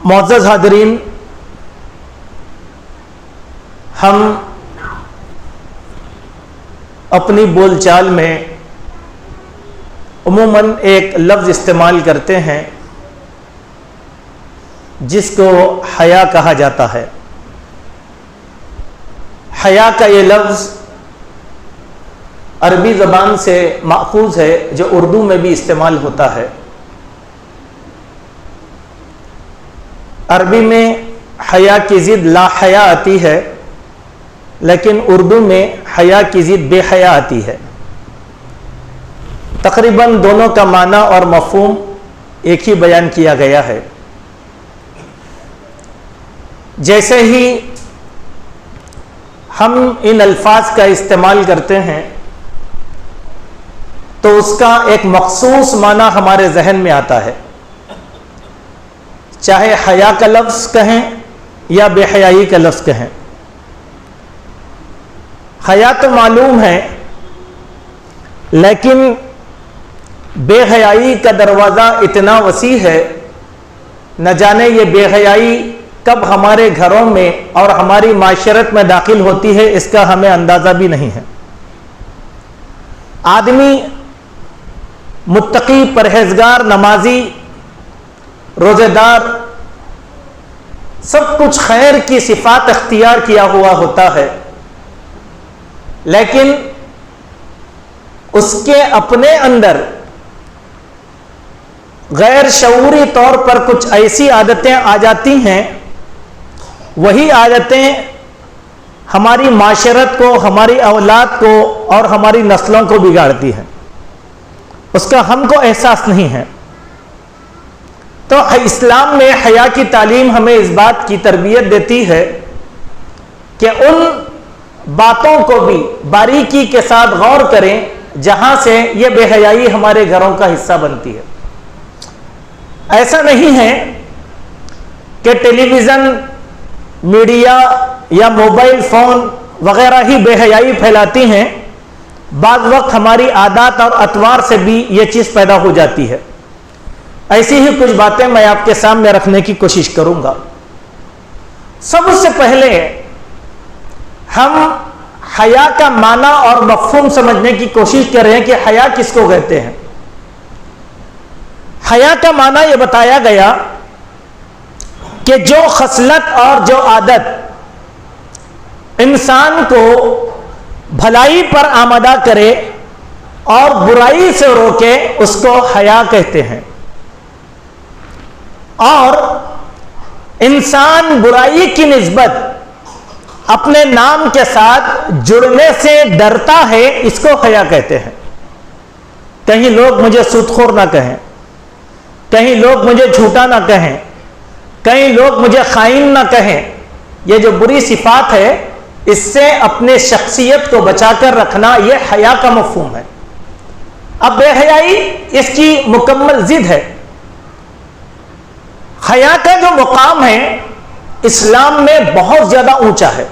معزز حاضرین، ہم اپنی بول چال میں عموماً ایک لفظ استعمال کرتے ہیں جس کو حیا کہا جاتا ہے۔ حیا کا یہ لفظ عربی زبان سے ماخوذ ہے جو اردو میں بھی استعمال ہوتا ہے۔ عربی میں حیا کی ضد لا حیا آتی ہے، لیکن اردو میں حیا کی ضد بے حیا آتی ہے۔ تقریباً دونوں کا معنی اور مفہوم ایک ہی بیان کیا گیا ہے۔ جیسے ہی ہم ان الفاظ کا استعمال کرتے ہیں تو اس کا ایک مخصوص معنی ہمارے ذہن میں آتا ہے، چاہے حیا کا لفظ کہیں یا بے حیائی کا لفظ کہیں۔ حیا تو معلوم ہے، لیکن بے حیائی کا دروازہ اتنا وسیع ہے، نہ جانے یہ بے حیائی کب ہمارے گھروں میں اور ہماری معاشرت میں داخل ہوتی ہے، اس کا ہمیں اندازہ بھی نہیں ہے۔ آدمی متقی، پرہیزگار، نمازی، روزے دار، سب کچھ خیر کی صفات اختیار کیا ہوا ہوتا ہے، لیکن اس کے اپنے اندر غیر شعوری طور پر کچھ ایسی عادتیں آ جاتی ہیں، وہی عادتیں ہماری معاشرت کو، ہماری اولاد کو اور ہماری نسلوں کو بگاڑتی ہیں، اس کا ہم کو احساس نہیں ہے۔ تو اسلام میں حیا کی تعلیم ہمیں اس بات کی تربیت دیتی ہے کہ ان باتوں کو بھی باریکی کے ساتھ غور کریں جہاں سے یہ بے حیائی ہمارے گھروں کا حصہ بنتی ہے۔ ایسا نہیں ہے کہ ٹیلی ویژن، میڈیا یا موبائل فون وغیرہ ہی بے حیائی پھیلاتی ہیں، بعض وقت ہماری عادات اور اطوار سے بھی یہ چیز پیدا ہو جاتی ہے۔ ایسی ہی کچھ باتیں میں آپ کے سامنے رکھنے کی کوشش کروں گا۔ سب سے پہلے ہم حیا کا معنی اور مفہوم سمجھنے کی کوشش کر رہے ہیں کہ حیا کس کو کہتے ہیں۔ حیا کا معنی یہ بتایا گیا کہ جو خصلت اور جو عادت انسان کو بھلائی پر آمادہ کرے اور برائی سے روکے، اس کو حیا کہتے ہیں۔ اور انسان برائی کی نسبت اپنے نام کے ساتھ جڑنے سے ڈرتا ہے، اس کو حیا کہتے ہیں۔ کہیں لوگ مجھے سودخور نہ کہیں، کہیں لوگ مجھے جھوٹا نہ کہیں، کہیں لوگ مجھے خائن نہ کہیں، یہ جو بری صفات ہے اس سے اپنے شخصیت کو بچا کر رکھنا، یہ حیا کا مفہوم ہے۔ اب بے حیائی اس کی مکمل ضد ہے۔ حیا کا جو مقام ہے اسلام میں بہت زیادہ اونچا ہے۔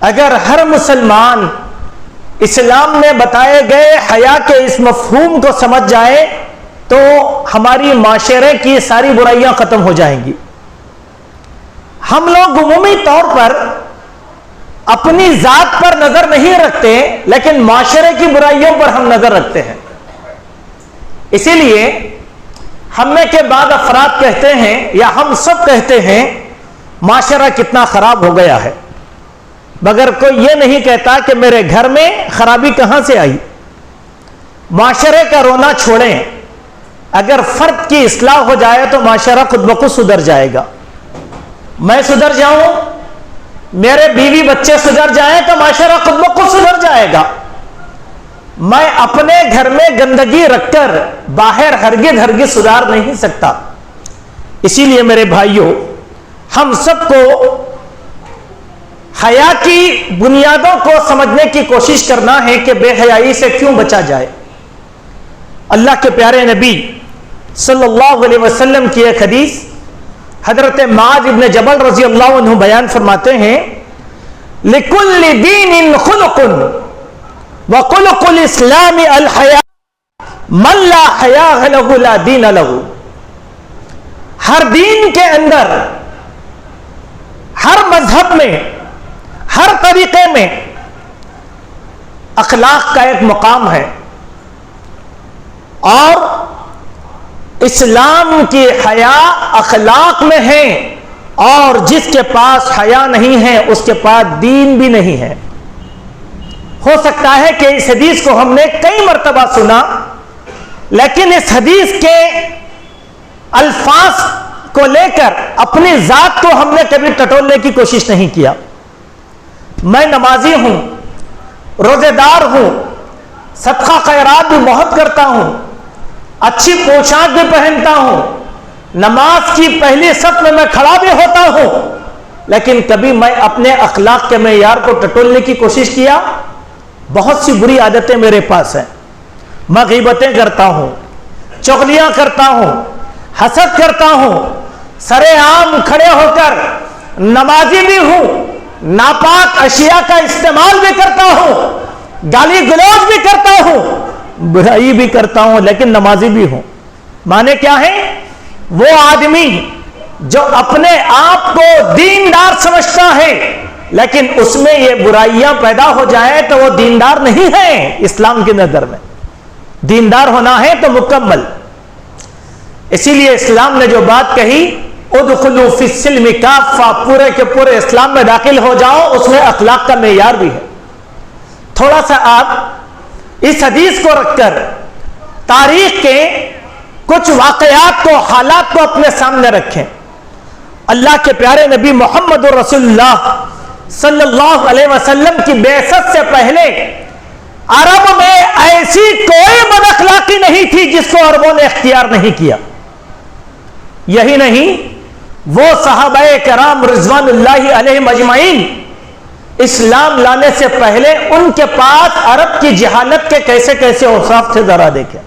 اگر ہر مسلمان اسلام میں بتائے گئے حیا کے اس مفہوم کو سمجھ جائے تو ہماری معاشرے کی ساری برائیاں ختم ہو جائیں گی۔ ہم لوگ عمومی طور پر اپنی ذات پر نظر نہیں رکھتے، لیکن معاشرے کی برائیوں پر ہم نظر رکھتے ہیں۔ اسی لیے ہم میں کے بعض افراد کہتے ہیں یا ہم سب کہتے ہیں معاشرہ کتنا خراب ہو گیا ہے، مگر کوئی یہ نہیں کہتا کہ میرے گھر میں خرابی کہاں سے آئی۔ معاشرے کا رونا چھوڑیں، اگر فرد کی اصلاح ہو جائے تو معاشرہ خود بخود سدھر جائے گا۔ میں سدھر جاؤں، میرے بیوی بچے سدھر جائیں تو معاشرہ خود بخود سدھر جائے گا۔ میں اپنے گھر میں گندگی رکھ کر باہر ہرگز سدھار نہیں سکتا۔ اسی لیے میرے بھائیوں، ہم سب کو حیا کی بنیادوں کو سمجھنے کی کوشش کرنا ہے کہ بے حیائی سے کیوں بچا جائے۔ اللہ کے پیارے نبی صلی اللہ علیہ وسلم کی ایک حدیث حضرت معاذ ابن جبل رضی اللہ عنہ بیان فرماتے ہیں، لِكُلِّ دِينٍ خُلُقٌ وَخُلُقُ الْإِسْلَامِ الْحَيَاءُ مَنْ لَا حَيَاءَ لَهُ لَا دِينَ لَهُ۔ ہر دین کے اندر، ہر مذہب میں، ہر طریقے میں اخلاق کا ایک مقام ہے، اور اسلام کی حیا اخلاق میں ہے، اور جس کے پاس حیا نہیں ہے اس کے پاس دین بھی نہیں ہے۔ ہو سکتا ہے کہ اس حدیث کو ہم نے کئی مرتبہ سنا، لیکن اس حدیث کے الفاظ کو لے کر اپنی ذات کو ہم نے کبھی ٹٹولنے کی کوشش نہیں کیا۔ میں نمازی ہوں، روزے دار ہوں، صدقہ خیرات بھی بہت کرتا ہوں، اچھی پوشاک بھی پہنتا ہوں، نماز کی پہلی صف میں کھڑا بھی ہوتا ہوں، لیکن کبھی میں اپنے اخلاق کے معیار کو ٹٹولنے کی کوشش کیا؟ بہت سی بری عادتیں میرے پاس ہیں۔ میں غیبتیں کرتا ہوں، چغلیاں کرتا ہوں، حسد کرتا ہوں، سرے عام کھڑے ہو کر نمازی بھی ہوں، ناپاک اشیاء کا استعمال بھی کرتا ہوں، گالی گلوچ بھی کرتا ہوں، برائی بھی کرتا ہوں، لیکن نمازی بھی ہوں۔ معنی کیا ہے؟ وہ آدمی جو اپنے آپ کو دیندار سمجھتا ہے لیکن اس میں یہ برائیاں پیدا ہو جائیں تو وہ دیندار نہیں ہے۔ اسلام کی نظر میں دیندار ہونا ہے تو مکمل۔ اسی لیے اسلام نے جو بات کہی ادخلوا فی السلم کافہ، پورے کے پورے اسلام میں داخل ہو جاؤ، اس میں اخلاق کا معیار بھی ہے۔ تھوڑا سا آپ اس حدیث کو رکھ کر تاریخ کے کچھ واقعات کو، حالات کو اپنے سامنے رکھیں۔ اللہ کے پیارے نبی محمد رسول اللہ صلی اللہ علیہ وسلم کی بعثت سے پہلے عرب میں ایسی کوئی بد اخلاقی نہیں تھی جس کو عربوں نے اختیار نہیں کیا۔ یہی نہیں، وہ صحابہ کرام رضوان اللہ علیہم اجمعین اسلام لانے سے پہلے ان کے پاس عرب کی جہالت کے کیسے کیسے اوصاف تھے، ذرا دیکھیں۔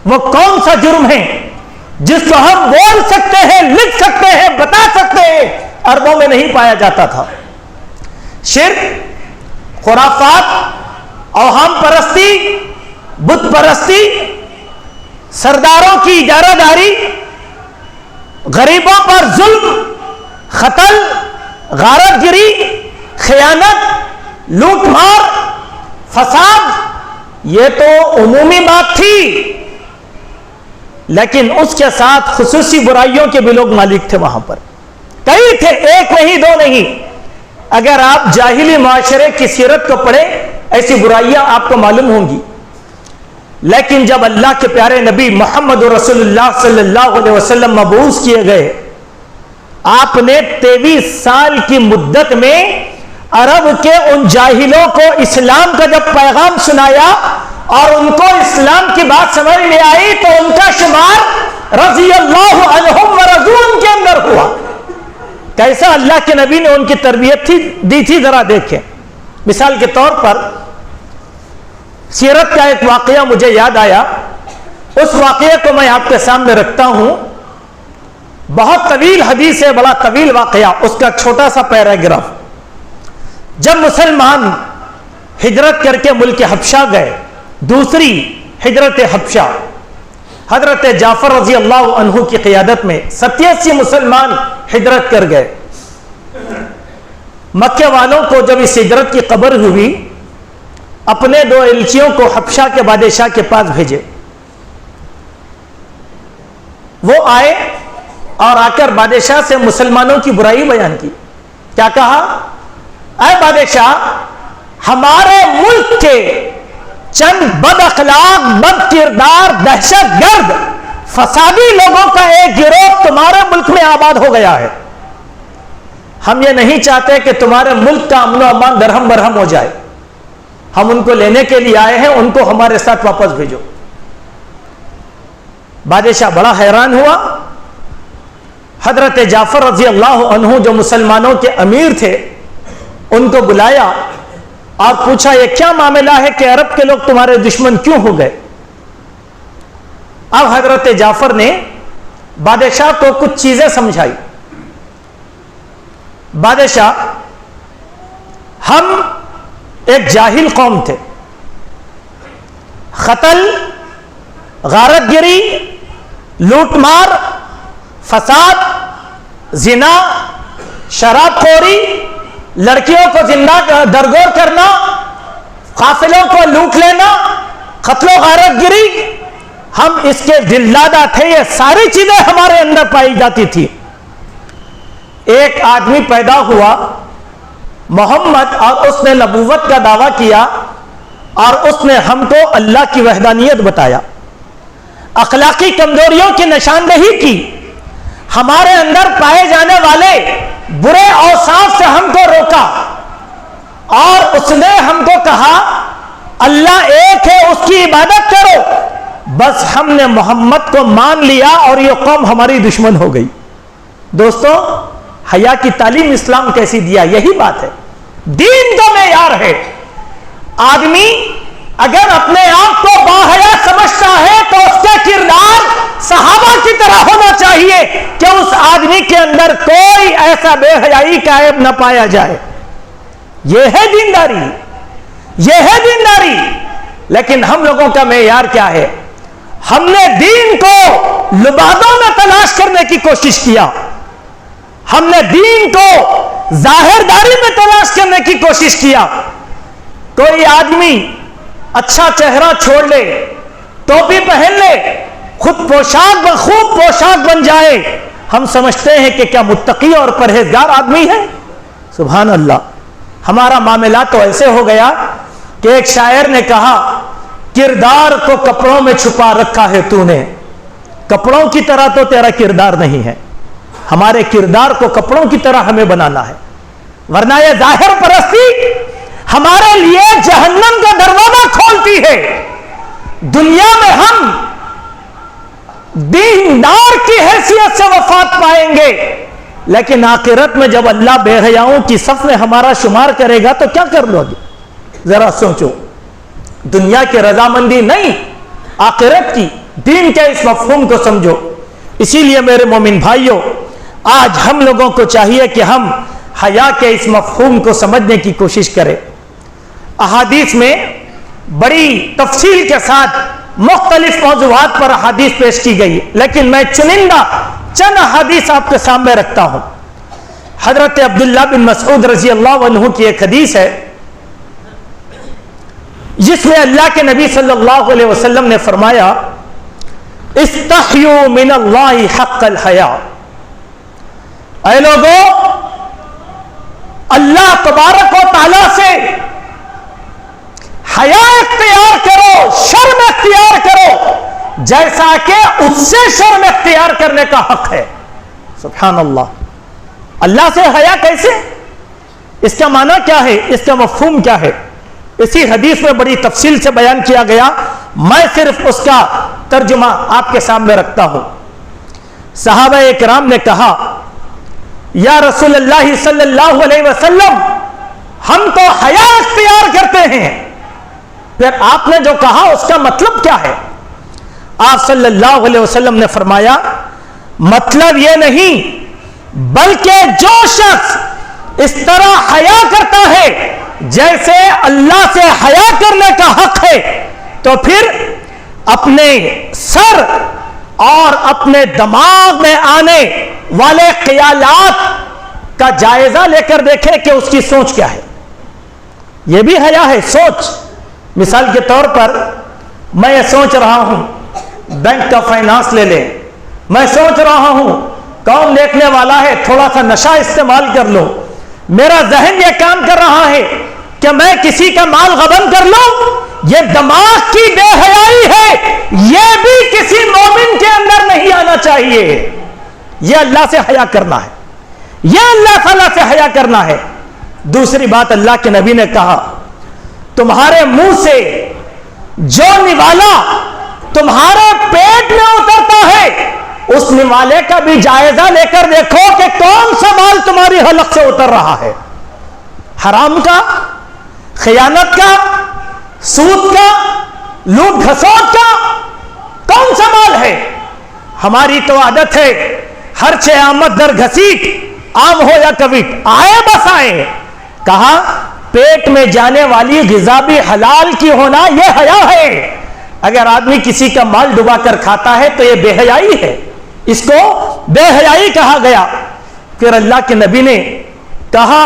وہ کون سا جرم ہے جس کو ہم بول سکتے ہیں، لکھ سکتے ہیں، بتا سکتے ہیں، عربوں میں نہیں پایا جاتا تھا؟ شرک، خرافات، اوہام پرستی، بت پرستی، سرداروں کی اجارہ داری، غریبوں پر ظلم، قتل، غارت گری، خیانت، لوٹ مار، فساد، یہ تو عمومی بات تھی، لیکن اس کے ساتھ خصوصی برائیوں کے بھی لوگ مالک تھے وہاں پر، کئی تھے، ایک نہیں دو نہیں۔ اگر آپ جاہلی معاشرے کی سیرت کو پڑھیں ایسی برائیاں آپ کو معلوم ہوں گی، لیکن جب اللہ کے پیارے نبی محمد رسول اللہ صلی اللہ علیہ وسلم مبعوث کیے گئے، آپ نے 23 سال کی مدت میں عرب کے ان جاہلوں کو اسلام کا جب پیغام سنایا اور ان کو اسلام کی بات سمجھ میں آئی تو ان کا شمار رضی اللہ عنہم ورضون کے اندر ہوا۔ کیسا اللہ کے نبی نے ان کی تربیت دی تھی، ذرا دیکھیں۔ مثال کے طور پر سیرت کا ایک واقعہ مجھے یاد آیا، اس واقعے کو میں آپ کے سامنے رکھتا ہوں۔ بہت طویل حدیث ہے، بڑا طویل واقعہ، اس کا چھوٹا سا پیراگراف۔ جب مسلمان ہجرت کر کے ملک حبشہ گئے، دوسری ہجرت حبشہ، حضرت جعفر رضی اللہ عنہ کی قیادت میں 87 مسلمان ہجرت کر گئے۔ مکہ والوں کو جب اس ہجرت کی خبر ہوئی، اپنے 2 ایلچیوں کو حبشہ کے بادشاہ کے پاس بھیجے۔ وہ آئے اور آ کر بادشاہ سے مسلمانوں کی برائی بیان کی۔ کیا کہا؟ اے بادشاہ، ہمارے ملک کے چند بد اخلاق، بد کردار، دہشت گرد، فسادی لوگوں کا ایک گروہ تمہارے ملک میں آباد ہو گیا ہے۔ ہم یہ نہیں چاہتے کہ تمہارے ملک کا امن و امان درہم برہم ہو جائے۔ ہم ان کو لینے کے لیے آئے ہیں، ان کو ہمارے ساتھ واپس بھیجو۔ بادشاہ بڑا حیران ہوا۔ حضرت جعفر رضی اللہ عنہ جو مسلمانوں کے امیر تھے، ان کو بلایا اور پوچھا یہ کیا معاملہ ہے کہ عرب کے لوگ تمہارے دشمن کیوں ہو گئے؟ اب حضرت جعفر نے بادشاہ کو کچھ چیزیں سمجھائی۔ بادشاہ، ہم ایک جاہل قوم تھے، قتل، غارت گری، لوٹ مار، فساد، زنا، شراب خوری، لڑکیوں کو زندہ درگور کرنا، قافلوں کو لوٹ لینا، قتل و غارت گری، ہم اس کے دل دادہ تھے. یہ ساری چیزیں ہمارے اندر پائی جاتی تھی. ایک آدمی پیدا ہوا محمد، اور اس نے نبوت کا دعویٰ کیا اور اس نے ہم کو اللہ کی وحدانیت بتایا، اخلاقی کمزوریوں کی نشاندہی کی، ہمارے اندر پائے جانے والے برے اوصاف سے ہم کو روکا، اور اس نے ہم کو کہا اللہ ایک ہے، اس کی عبادت کرو. بس ہم نے محمد کو مان لیا اور یہ قوم ہماری دشمن ہو گئی. دوستو، حیا کی تعلیم اسلام کیسی دیا؟ یہی بات ہے، دین کا معیار ہے. آدمی اگر اپنے آپ کو باحیا سمجھتا ہے تو اس کا کردار صحابہ کی طرح ہونا چاہیے کہ اس آدمی کے اندر کوئی ایسا بے حیائی کا عیب نہ پایا جائے. یہ ہے دینداری، یہ ہے دینداری. لیکن ہم لوگوں کا معیار کیا ہے؟ ہم نے دین کو لبادوں میں تلاش کرنے کی کوشش کیا، ہم نے دین کو ظاہرداری میں تلاش کرنے کی کوشش کیا. کوئی آدمی اچھا چہرہ چھوڑ لے، ٹوپی پہن لے، خود خوب پوشاک بن جائے، ہم سمجھتے ہیں کہ کیا متقی اور پرہیزگار آدمی ہے. سبحان اللہ. ہمارا معاملہ تو ایسے ہو گیا کہ ایک شاعر نے کہا کردار کو کپڑوں میں چھپا رکھا ہے تو نے، کپڑوں کی طرح تو تیرا کردار نہیں ہے. ہمارے کردار کو کپڑوں کی طرح ہمیں بنانا ہے، ورنہ یہ ظاہر پرستی ہمارے لیے جہنم کا دروازہ کھولتی ہے. دنیا میں ہم دیندار کی حیثیت سے وفات پائیں گے، لیکن آخرت میں جب اللہ بے حیاؤں کی صف میں ہمارا شمار کرے گا تو کیا کر لو گے؟ ذرا سوچو. دنیا کی رضامندی نہیں، آخرت کی. دین کے اس مفہوم کو سمجھو. اسی لیے میرے مومن بھائیوں، آج ہم لوگوں کو چاہیے کہ ہم حیا کے اس مفہوم کو سمجھنے کی کوشش کریں. احادیث میں بڑی تفصیل کے ساتھ مختلف موضوعات پر احادیث پیش کی گئی، لیکن میں چنندہ چند احادیث آپ کے سامنے رکھتا ہوں. حضرت عبداللہ بن مسعود رضی اللہ عنہ کی ایک حدیث ہے جس میں اللہ کے نبی صلی اللہ علیہ وسلم نے فرمایا استحیوا من اللہ حق الحیا. اے لوگو، اللہ تبارک و تعالی سے حیا اختیار کرو، شرم اختیار کرو جیسا کہ اس سے شرم اختیار کرنے کا حق ہے. سبحان اللہ. اللہ سے حیا کیسے؟ اس کا معنی کیا ہے؟ اس کا مفہوم کیا ہے؟ اسی حدیث میں بڑی تفصیل سے بیان کیا گیا. میں صرف اس کا ترجمہ آپ کے سامنے رکھتا ہوں. صحابہ اکرام نے کہا یا رسول اللہ صلی اللہ علیہ وسلم، ہم تو حیا اختیار کرتے ہیں. پھر آپ نے جو کہا اس کا مطلب کیا ہے؟ آپ صلی اللہ علیہ وسلم نے فرمایا مطلب یہ نہیں، بلکہ جو شخص اس طرح حیا کرتا ہے جیسے اللہ سے حیا کرنے کا حق ہے، تو پھر اپنے سر اور اپنے دماغ میں آنے والے خیالات کا جائزہ لے کر دیکھے کہ اس کی سوچ کیا ہے. یہ بھی حیا ہے، سوچ. مثال کے طور پر میں یہ سوچ رہا ہوں بینک کا فائنانس لے لیں، میں سوچ رہا ہوں کون دیکھنے والا ہے، تھوڑا سا نشہ استعمال کر لو. میرا ذہن یہ کام کر رہا ہے کہ میں کسی کا مال غبن کر لوں. یہ دماغ کی بے حیائی ہے، یہ بھی کسی مومن کے اندر نہیں آنا چاہیے. یہ اللہ سے حیا کرنا ہے، یہ اللہ تعالیٰ سے حیا کرنا ہے. دوسری بات اللہ کے نبی نے کہا تمہارے منہ سے جو نوالا تمہارے پیٹ میں اترتا ہے اس نوالے کا بھی جائزہ لے کر دیکھو کہ کون سا مال تمہاری حلق سے اتر رہا ہے. حرام کا، خیانت کا، سود کا، لوٹ گھسوٹ کا، کون سا مال ہے؟ ہماری تو عادت ہے ہر چھ آمد در گھسیٹ، عام ہو یا کویٹ، آئے بس آئے. کہا پیٹ میں جانے والی غذا بھی حلال کی ہونا یہ حیا ہے. اگر آدمی کسی کا مال ڈبا کر کھاتا ہے تو یہ بے حیائی ہے. اس کو بے حیائی کہا گیا. پھر اللہ کے نبی نے کہا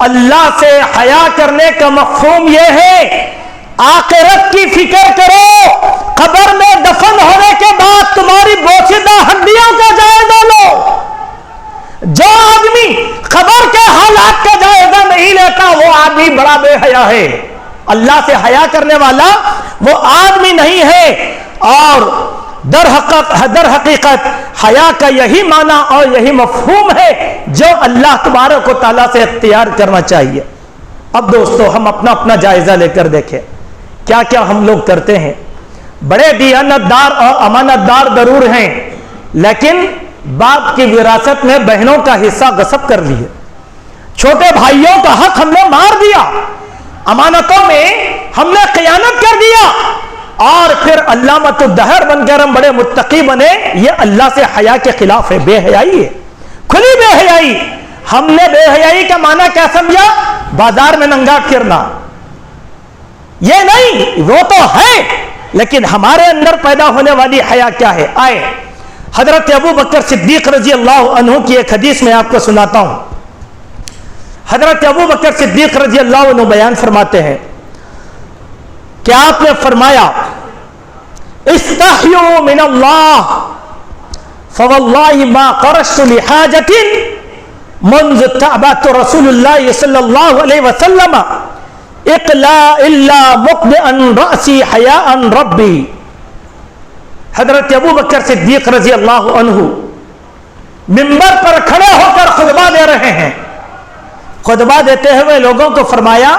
اللہ سے حیا کرنے کا مفہوم یہ ہے آخرت کی فکر کرو, قبر میں دفن ہونے کے بعد تمہاری بوسیدہ ہڈیوں کا جائزہ لو. جو آدمی قبر کے حالات کا جائزہ نہیں لیتا وہ آدمی بڑا بے حیا ہے. اللہ سے حیا کرنے والا وہ آدمی نہیں ہے. اور در حقیقت حیا کا یہی معنی اور یہی مفہوم ہے جو اللہ تبارک و تعالیٰ سے اختیار کرنا چاہیے. اب دوستو ہم اپنا اپنا جائزہ لے کر دیکھیں کیا کیا ہم لوگ کرتے ہیں. بڑے دیانتدار اور امانت دار ضرور ہیں, لیکن باپ کی وراثت میں بہنوں کا حصہ غصب کر لیے, چھوٹے بھائیوں کا حق ہم نے مار دیا, امانتوں میں ہم نے خیانت کر دیا, اور پھر علامۃ الدہر بن کر ہم بڑے متقی بنے. یہ اللہ سے حیا کے خلاف ہے, بے حیائی ہے, کھلی بے حیائی. ہم نے بے حیائی کا معنی کیا سمجھا؟ بازار میں ننگا پھرنا. یہ نہیں, وہ تو ہے, لیکن ہمارے اندر پیدا ہونے والی حیا کیا ہے؟ آئے حضرت ابو بکر صدیق رضی اللہ عنہ کی ایک حدیث میں آپ کو سناتا ہوں. حضرت ابو بکر صدیق رضی اللہ عنہ بیان فرماتے ہیں کہ آپ نے فرمایا استحیوا من اللہ فواللہ ما قرشت لحاجت منذ تعبت رسول اللہ صلی اللہ علیہ وسلم الا مقبئا رأسی حیاء ربی. حضرت ابو بکر صدیق رضی اللہ عنہ منبر پر کھڑے ہو کر خطبہ دے رہے ہیں. خطبہ دیتے ہوئے لوگوں کو فرمایا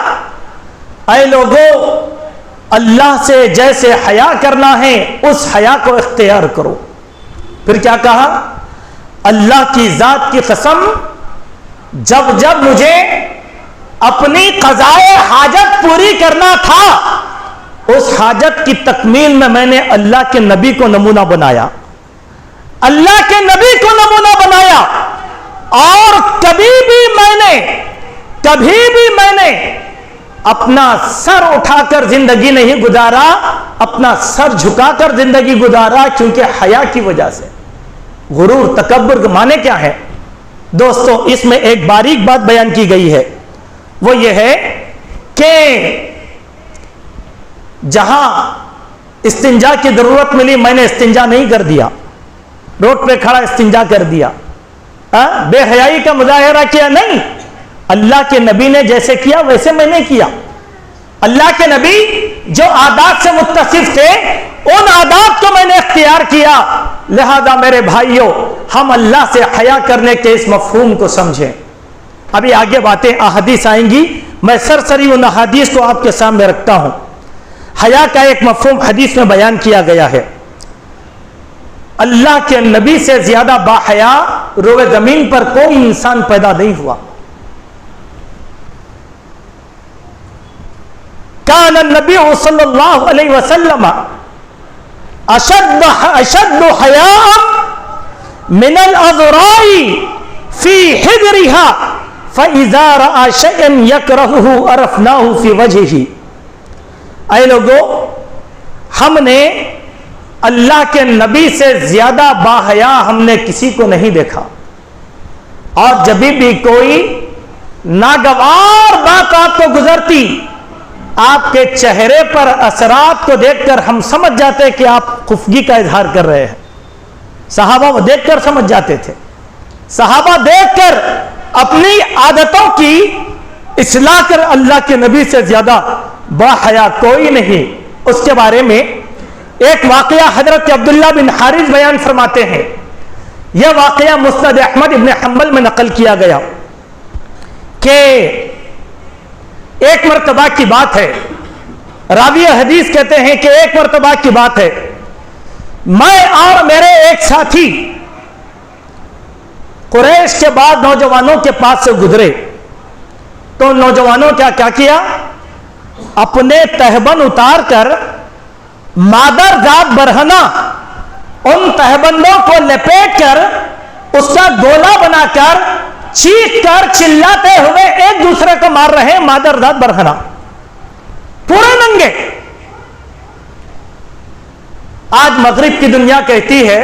اے لوگوں, اللہ سے جیسے حیا کرنا ہے اس حیا کو اختیار کرو. پھر کیا کہا؟ اللہ کی ذات کی قسم, جب جب مجھے اپنی قضائے حاجت پوری کرنا تھا اس حاجت کی تکمیل میں نے اللہ کے نبی کو نمونہ بنایا, اللہ کے نبی کو نمونہ بنایا. اور کبھی بھی میں نے اپنا سر اٹھا کر زندگی نہیں گزارا, اپنا سر جھکا کر زندگی گزارا, کیونکہ حیا کی وجہ سے. غرور تکبر کے معنی کیا ہے دوستو؟ اس میں ایک باریک بات بیان کی گئی ہے, وہ یہ ہے کہ جہاں استنجا کی ضرورت ملی میں نے استنجا نہیں کر دیا, روڈ پہ کھڑا استنجا کر دیا, بے حیائی کا مظاہرہ کیا نہیں. اللہ کے نبی نے جیسے کیا ویسے میں نے کیا. اللہ کے نبی جو عادات سے متصف تھے ان عادات کو میں نے اختیار کیا. لہذا میرے بھائیوں, ہم اللہ سے حیا کرنے کے اس مفہوم کو سمجھیں. ابھی آگے باتیں احادیث آئیں گی, میں سرسری ان احادیث کو آپ کے سامنے رکھتا ہوں. حیا کا ایک مفہوم حدیث میں بیان کیا گیا ہے. اللہ کے نبی سے زیادہ باحیا روئے زمین پر کوئی انسان پیدا نہیں ہوا. کان النبی صلی اللہ علیہ وسلم اشد حیاء من العذراء فی حجرها فاذا راى شيئا يكرهه عرفناه في وجهه. اے لوگو, ہم نے اللہ کے نبی سے زیادہ باحیا ہم نے کسی کو نہیں دیکھا, اور جب بھی کوئی ناگوار بات آپ کو گزرتی آپ کے چہرے پر اثرات کو دیکھ کر ہم سمجھ جاتے کہ آپ خفگی کا اظہار کر رہے ہیں. صحابہ دیکھ کر سمجھ جاتے تھے. صحابہ دیکھ کر اپنی عادتوں کی اصلاح کر اللہ کے نبی سے زیادہ باحیا کوئی نہیں. اس کے بارے میں ایک واقعہ حضرت عبداللہ بن حارث بیان فرماتے ہیں. یہ واقعہ مسند احمد ابن حنبل میں نقل کیا گیا کہ ایک مرتبہ کی بات ہے, راوی حدیث کہتے ہیں کہ ایک مرتبہ کی بات ہے, میں اور میرے ایک ساتھی قریش کے بعد نوجوانوں کے پاس سے گزرے تو نوجوانوں کیا کیا, اپنے تہبند اتار کر مادر ذات برہنہ ان تہبندوں کو لپیٹ کر اس کا گولا بنا کر چیخ کر چلاتے ہوئے ایک دوسرے کو مار رہے ہیں. مادر ذات برہنہ پورے ننگے. آج مغرب کی دنیا کہتی ہے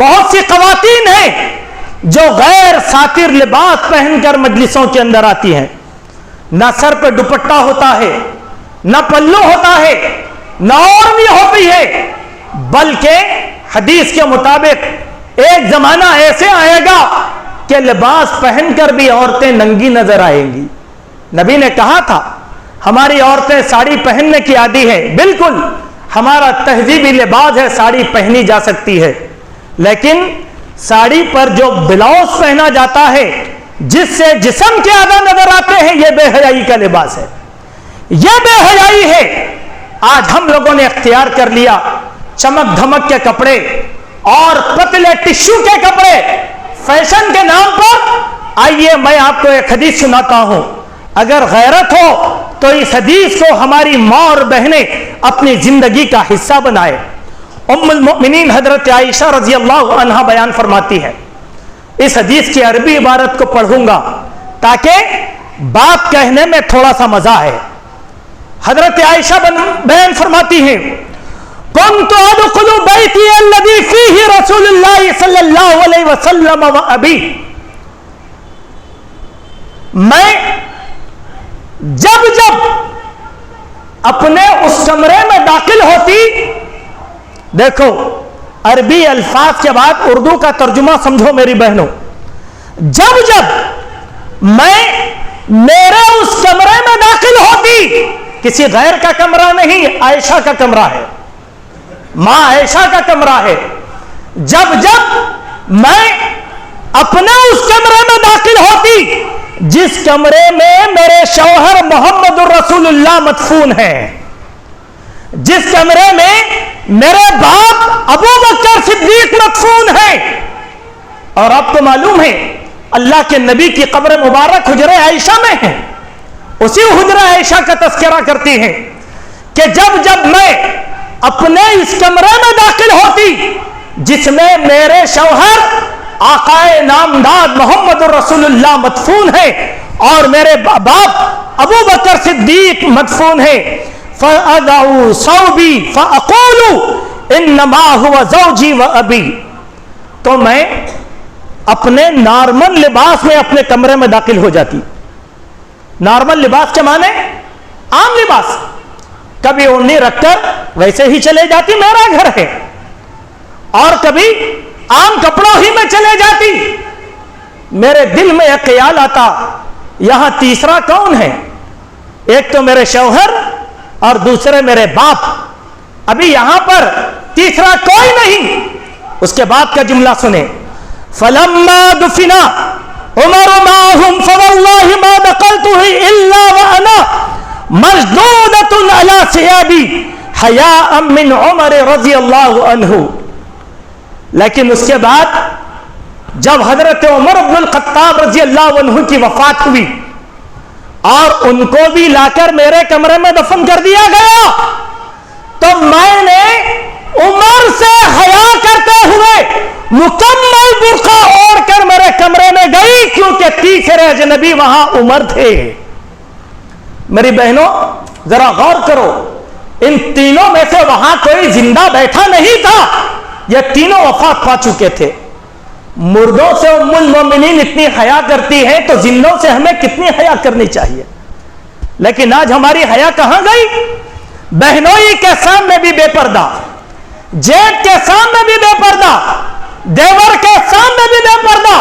بہت سی خواتین ہیں جو غیر ساتر لباس پہن کر مجلسوں کے اندر آتی ہیں، نہ سر پہ دوپٹہ ہوتا ہے، نہ پلو ہوتا ہے، نہ اوڑھنی ہوتی ہے، بلکہ حدیث کے مطابق ایک زمانہ ایسے آئے گا کہ لباس پہن کر بھی عورتیں ننگی نظر آئیں گی۔ نبی نے کہا تھا ہماری عورتیں ساڑی پہننے کی عادی ہے، بالکل ہمارا تہذیبی لباس ہے، ساڑی پہنی جا سکتی ہے، لیکن ساڑی پر جو بلاؤز پہنا جاتا ہے جس سے جسم کے اعضاء نظر آتے ہیں، یہ بے حیائی کا لباس ہے، یہ بے حیائی ہے۔ آج ہم لوگوں نے اختیار کر لیا چمک دھمک کے کپڑے اور پتلے ٹشو کے کپڑے فیشن کے نام پر۔ آئیے میں آپ کو ایک حدیث سناتا ہوں، اگر غیرت ہو تو اس حدیث کو ہماری ماں اور بہنیں اپنی زندگی کا حصہ بنائے۔ ام المؤمنین حضرت عائشہ رضی اللہ عنہا بیان فرماتی ہے، اس حدیث کی عربی عبارت کو پڑھوں گا تاکہ بات کہنے میں تھوڑا سا مزہ ہے۔ حضرت عائشہ بیان فرماتی ہیں، كنت ادخل بيتي الذي فيه رسول الله صلی اللہ علیہ وسلم وابي، میں جب اپنے اس کمرے میں داخل ہوتی، دیکھو عربی الفاظ کے بعد اردو کا ترجمہ سمجھو میری بہنوں، جب میں میرے اس کمرے میں داخل ہوتی، کسی غیر کا کمرہ نہیں، عائشہ کا کمرہ ہے، ماں عائشہ کا کمرہ ہے، جب میں اپنے اس کمرے میں داخل ہوتی جس کمرے میں میرے شوہر محمد الرسول اللہ مدفون ہیں، جس کمرے میں میرے باپ ابو بکر صدیق مدفون ہیں، اور آپ کو معلوم ہے اللہ کے نبی کی قبر مبارک حجرہ عائشہ میں ہے، اسی حجرہ عائشہ کا تذکرہ کرتی ہیں کہ جب میں اپنے اس کمرے میں داخل ہوتی جس میں میرے شوہر آقائے نامداد محمد الرسول اللہ مدفون ہے اور میرے باپ ابو بکر صدیق مدفون ہے، فَأَدَعُوا صَوْبِي فَأَقُولُ إِنَّمَا هُوَ زَوْجِي وَأَبِي، تو میں اپنے نارمل لباس میں اپنے کمرے میں داخل ہو جاتی۔ نارمل لباس کے معنی عام لباس، کبھی اوڑھنی رکھ کر ویسے ہی چلے جاتی میرا گھر ہے، اور کبھی عام کپڑوں ہی میں چلے جاتی۔ میرے دل میں ایک خیال آتا، یہاں تیسرا کون ہے؟ ایک تو میرے شوہر اور دوسرے میرے باپ، ابھی یہاں پر تیسرا کوئی نہیں۔ اس کے بعد کا جملہ سنیں، فَلَمَّا دُفِنَ عُمَرُ مَعَهُمْ فَوَاللَّهِ مَا دَخَلْتُهُ إِلَّا وَأَنَا مَشْدُودَةٌ عَلَى ثِيَابِي حَيَاءً مِّنْ عُمَرَ رضی اللہ عنہ۔ لیکن اس کے بعد جب حضرت عمر بن الخطاب رضی اللہ عنہ کی وفات ہوئی اور ان کو بھی لا کر میرے کمرے میں دفن کر دیا گیا، تو میں نے عمر سے حیا کرتے ہوئے مکمل برقع اوڑھ کر میرے کمرے میں گئی، کیونکہ تیسرے اجنبی وہاں عمر تھے۔ میری بہنوں ذرا غور کرو، ان تینوں میں سے وہاں کوئی زندہ بیٹھا نہیں تھا، یہ تینوں وفات پا چکے تھے۔ مردوں سے ام المومنین اتنی حیا کرتی ہے تو زندوں سے ہمیں کتنی حیا کرنی چاہیے، لیکن آج ہماری حیا کہاں گئی؟ بہنوئی کے سامنے بھی بے پردہ، جیٹ کے سامنے بھی بے پردہ، دیور کے سامنے بھی بے پردہ،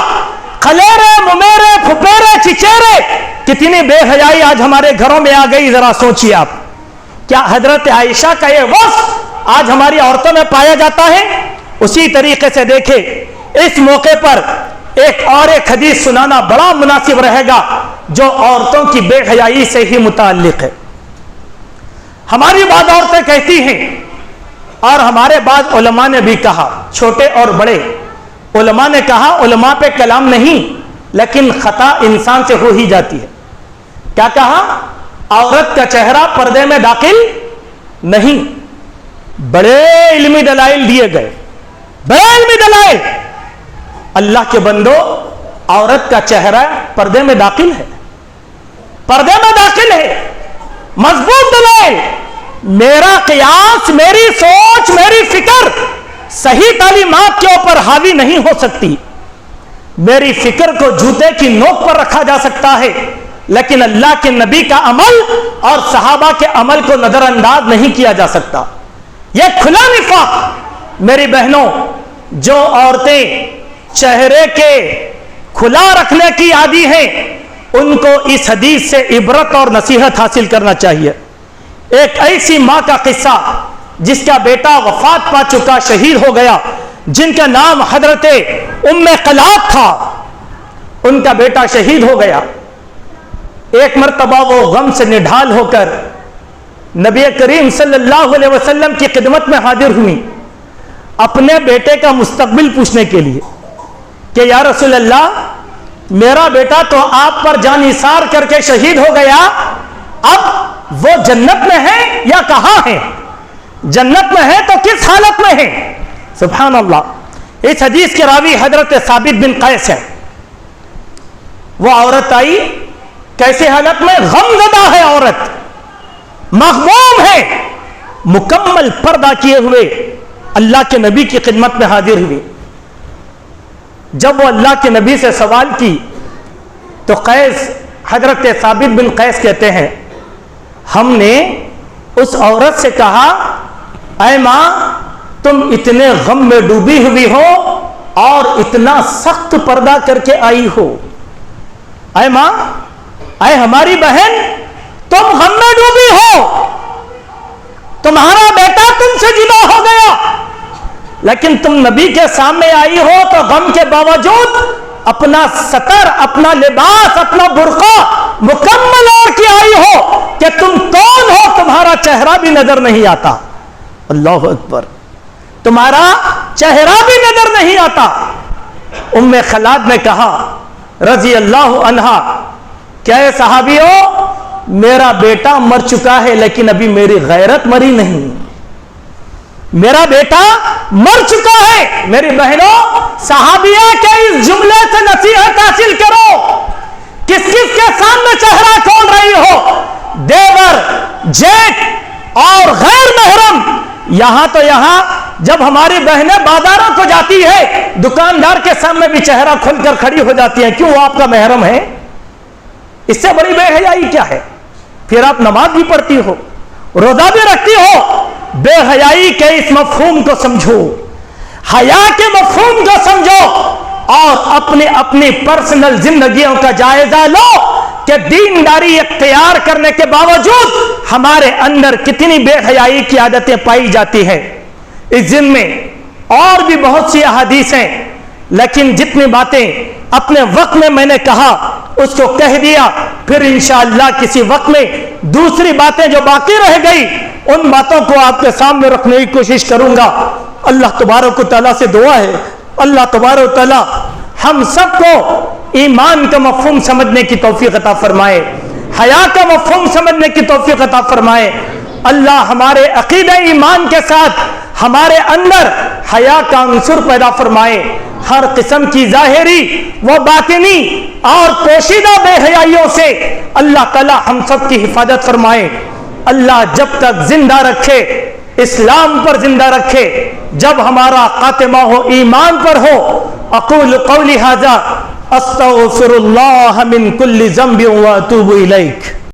خلیرے ممیرے پھپیرے چچیرے، کتنی بے حیائی آج ہمارے گھروں میں آ گئی، ذرا سوچیے آپ۔ کیا حضرت عائشہ کا یہ وصف آج ہماری عورتوں میں پایا جاتا ہے؟ اسی طریقے سے دیکھیں، اس موقع پر ایک حدیث سنانا بڑا مناسب رہے گا جو عورتوں کی بے حیائی سے ہی متعلق ہے۔ ہماری بعض عورتیں کہتی ہیں، اور ہمارے بعض علماء نے بھی کہا، چھوٹے اور بڑے علماء نے کہا، علماء پہ کلام نہیں لیکن خطا انسان سے ہو ہی جاتی ہے۔ کیا کہا؟ عورت کا چہرہ پردے میں داخل نہیں۔ بڑے علمی دلائل دیے گئے، بڑے علمی دلائل۔ اللہ کے بندو، عورت کا چہرہ پردے میں داخل ہے، پردے میں داخل ہے، مضبوط دلائل۔ میرا قیاس، میری سوچ، میری فکر صحیح تعلیمات کے اوپر حاوی نہیں ہو سکتی. میری فکر کو جوتے کی نوک پر رکھا جا سکتا ہے، لیکن اللہ کے نبی کا عمل اور صحابہ کے عمل کو نظر انداز نہیں کیا جا سکتا. یہ کھلا نفاق. میری بہنوں، جو عورتیں چہرے کے کھلا رکھنے کی عادی ہیں، ان کو اس حدیث سے عبرت اور نصیحت حاصل کرنا چاہیے. ایک ایسی ماں کا قصہ جس کا بیٹا وفات پا چکا، شہید ہو گیا، جن کا نام حضرت ام قلاب تھا. ان کا بیٹا شہید ہو گیا. ایک مرتبہ وہ غم سے نڈھال ہو کر نبی کریم صلی اللہ علیہ وسلم کی خدمت میں حاضر ہوئی، اپنے بیٹے کا مستقبل پوچھنے کے لیے کہ یا رسول اللہ، میرا بیٹا تو آپ پر جان نثار کر کے شہید ہو گیا، اب وہ جنت میں ہے یا کہاں ہے؟ جنت میں ہے تو کس حالت میں ہے؟ سبحان اللہ. اس حدیث کے راوی حضرت ثابت بن قیس ہے. وہ عورت آئی کیسے حالت میں؟ غم زدہ ہے عورت، مغموم ہے، مکمل پردہ کیے ہوئے اللہ کے نبی کی خدمت میں حاضر ہوئی. جب وہ اللہ کے نبی سے سوال کی تو قیس، حضرت ثابت بن قیس کہتے ہیں، ہم نے اس عورت سے کہا، اے ماں، تم اتنے غم میں ڈوبی ہوئی ہو اور اتنا سخت پردہ کر کے آئی ہو. اے ماں، اے ہماری بہن، تم غم میں ڈوبی ہو، تمہارا بیٹا تم سے جدا ہو گیا، لیکن تم نبی کے سامنے آئی ہو تو غم کے باوجود اپنا ستر، اپنا لباس، اپنا برقع مکمل اوڑھ کے آئی ہو کہ تم کون ہو، تمہارا چہرہ بھی نظر نہیں آتا. اللہ اکبر. تمہارا چہرہ بھی نظر نہیں آتا. ام خلاد نے کہا رضی اللہ عنہا کہ اے صحابیوں، میرا بیٹا مر چکا ہے لیکن ابھی میری غیرت مری نہیں. میرا بیٹا مر چکا ہے. میری بہنوں، صحابیہ کے اس جملے سے نصیحت حاصل کرو. کس کس کے سامنے چہرہ کھول رہی ہو؟ دیور، جیٹ اور غیر محرم. یہاں تو یہاں جب ہماری بہنیں بازاروں کو جاتی ہے، دکاندار کے سامنے بھی چہرہ کھل کر کھڑی ہو جاتی ہیں. کیوں؟ وہ آپ کا محرم ہے. اس سے بڑی بے حیائی کیا ہے؟ پھر آپ نماز بھی پڑھتی ہو، روزہ بھی رکھتی ہو. بے حیائی کے اس مفہوم کو سمجھو، حیا کے مفہوم کو سمجھو، اور اپنی پرسنل زندگیوں کا جائزہ لو کہ دینداری اختیار کرنے کے باوجود ہمارے اندر کتنی بے حیائی کی عادتیں پائی جاتی ہیں. اس ضمن میں اور بھی بہت سی احادیث ہیں، لیکن جتنی باتیں اپنے وقت میں نے کہا اس کو کہہ دیا. پھر انشاءاللہ کسی وقت میں دوسری باتیں جو باقی رہ گئی ان باتوں کو آپ کے سامنے رکھنے کی کوشش کروں گا. اللہ تبارک و تعالیٰ سے دعا ہے، اللہ تبارک و تعالیٰ ہم سب کو ایمان کا مفہوم سمجھنے کی توفیق عطا فرمائے، حیا کا مفہوم سمجھنے کی توفیق عطا فرمائے. اللہ ہمارے عقیدہ ایمان کے ساتھ ہمارے اندر حیا کا عنصر پیدا فرمائے. ہر قسم کی ظاہری و باطنی اور پوشیدہ بے حیائیوں سے اللہ تعالی ہم سب کی حفاظت فرمائے. اللہ جب تک زندہ رکھے اسلام پر زندہ رکھے، جب ہمارا خاتمہ ہو ایمان پر ہو. اقول قولی ھذا استغفر اللہ من کل ذنب واتوب الیک.